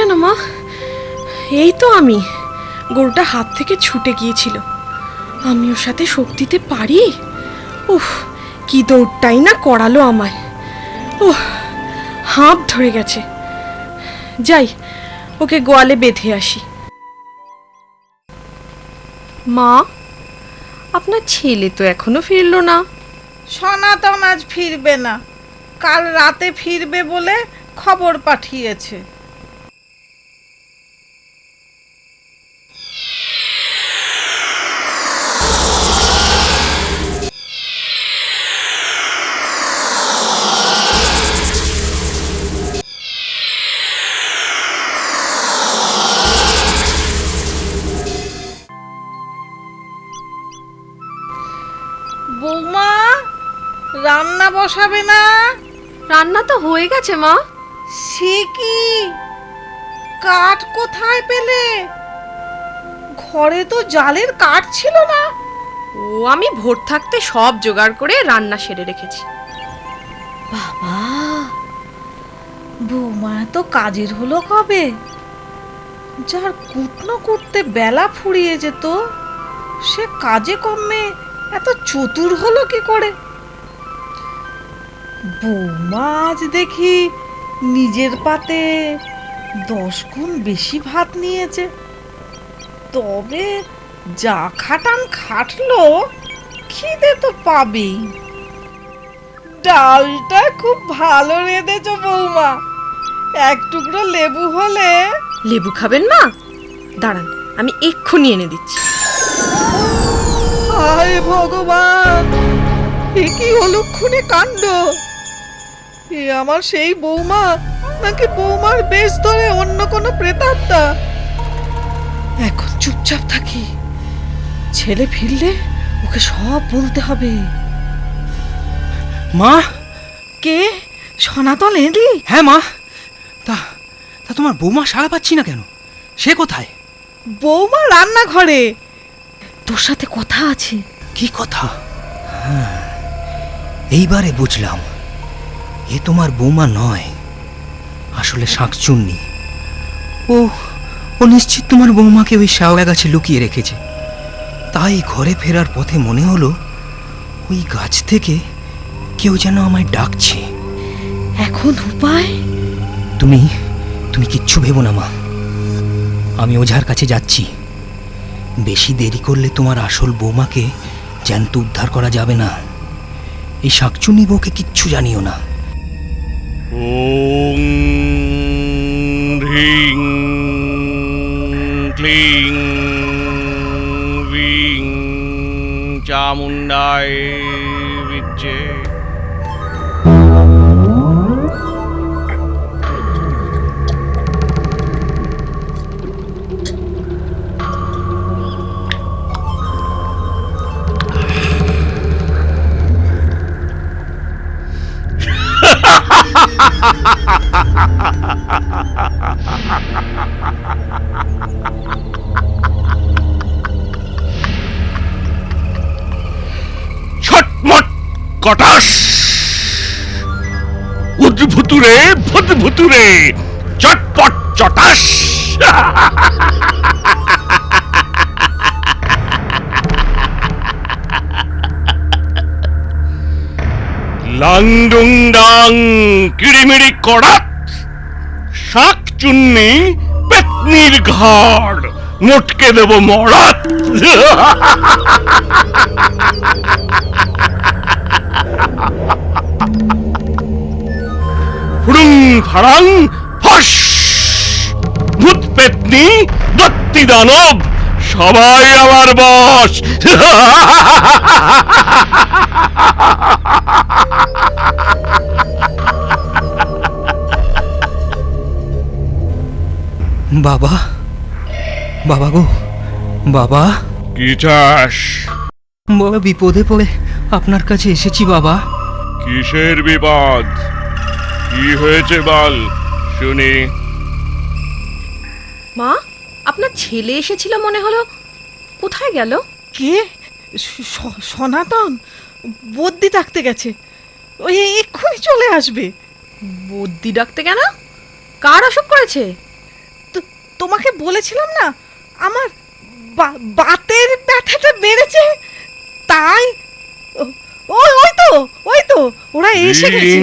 কেন মা? এই তো আমি, গরুটা হাত থেকে ছুটে গিয়েছিল। আমি ওর সাথে শক্তিতে পারি? উফ, কি দৌড়টাই না করালো আমায়। উফ, হাঁপ ধরে গেছে। যাই, ওকে গোয়ালে বেঁধে আসি। মা, আপনার ছেলে তো এখনো ফিরলো না। সনাতন আজ ফিরবে না, কাল রাতে ফিরবে বলে খবর পাঠিয়েছে। বৌমা, রান্না বসাবে না? রান্না তো হয়ে গেছে মা। সে কি, কাঠ কোথায় পেলে? ঘরে তো জালের কাঠ ছিল না। ও, আমি ভোর থাকতে সব জোগাড় করে রান্না সেরে রেখেছি। বাবা, বৌমা তো কাজের হলো কবে? যার কুটনো করতে বেলা ফুরিয়ে যেত, সে কাজে কমে এত চতুর হলো কি করে? বৌমা আজ দেখি নিজের পাতে 10 গুণ বেশি ভাত নিয়েছে। তবে যা খাটান খাটলো, খিদে তো পাবেই। ডালটা খুব ভালো রেঁধেছো বৌমা, এক টুকরো লেবু হলে। লেবু খাবেন মা? দাঁড়ান, আমি এক্ষুনি এনে দিচ্ছি। হায় ভগবান, এ কি অলক্ষণে কাণ্ড! এ আমার সেই বৌমা, নাকি বৌমার বেশ ধরে অন্য কোনো প্রেতাত্মা? এখন চুপচাপ থাকি, ছেলে ফিরলে ওকে সব বলতে হবে। মা! কে? সনাতন এলি? হ্যাঁ মা। তা তা তোমার বৌমা সাড়া পাচ্ছি না কেন? সে কোথায়? বৌমা রান্নাঘরে, তোর সাথে কথা আছে। কি কথা? হ্যাঁ, এইবারে বুঝলাম, এ তোমার বৌমা নয়, আসলে শাঁকচুন্নি। ও ও নিশ্চিত তোমার বৌমাকে ওই শ্যাওড়া গাছে লুকিয়ে রেখেছে। তাই ঘরে ফেরার পথে মনে হলো ওই গাছ থেকে কেউ যেন আমায় ডাকছে। এখন উপায়? তুমি তুমি কিচ্ছু ভেবো না মা, আমি ওঝার কাছে যাচ্ছি। বেশি দেরি করলে তোমার আসল বৌমাকে জ্যান্ত উদ্ধার করা যাবে না। এই শাঁকচুন্নি বউকে কিচ্ছু জানিও না। ওং হ্রিং ক্লিং বিং চামুণ্ডায় বিদ্যে। ছটমট কটাস, উদ্ভুতুরে ভুতভুতুরে, চটপট চটাস। লাংডুং ডাং কিড়িমিড়ি কড়াত, শাঁকচুন্নি পেতনির ঘাড় মোটকে দেব মরাত। ফুড়ুং ফাড়াং ফস, ভূত পেতনি দত্তি দানব সবাই আমার বশ। বাবা, বাবা গো, বাবা। কি চাস? বড় বিপদে পড়ে আপনার কাছে এসেছি বাবা। কিসের বিপদ? কি হয়েছে বল শুনি। মা, আপনার ছেলে এসেছিল মনে হলো, কোথায় গেল? কে? সনাতন বদ্যি ডাকতে গেছে, ওই এক্ষুনি চলে আসবে। বদ্যি ডাকতে কেন? কার অসুখ করেছে? তোমাকে বলেছিলাম না আমার বাতের ব্যথাটা বেড়েছে, তাই ওই তো ওরা এসে গেছে।